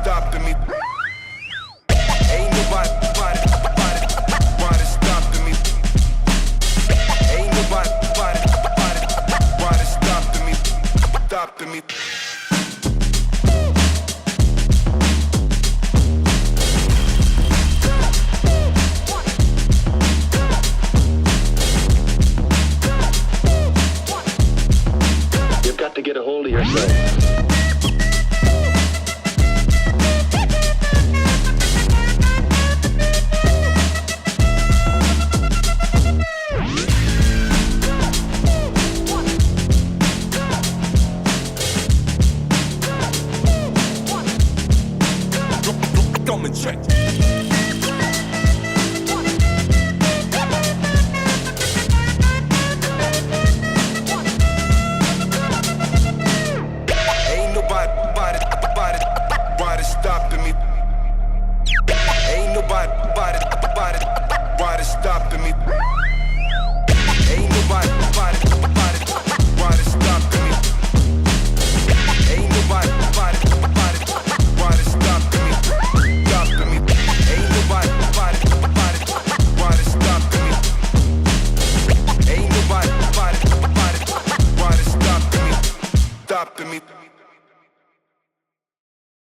stopping me. Ain't nobody stopping me. Ain't nobody stopping me. Stopping me. You've got to get a hold of yourself. Come and check. Ain't nobody stopping me. Ain't nobody stopping me. Ain't nobody stopping me. Ain't nobody stopping me. Stopping me. Ain't nobody stopping me. Ain't nobody stopping me. Stopping me.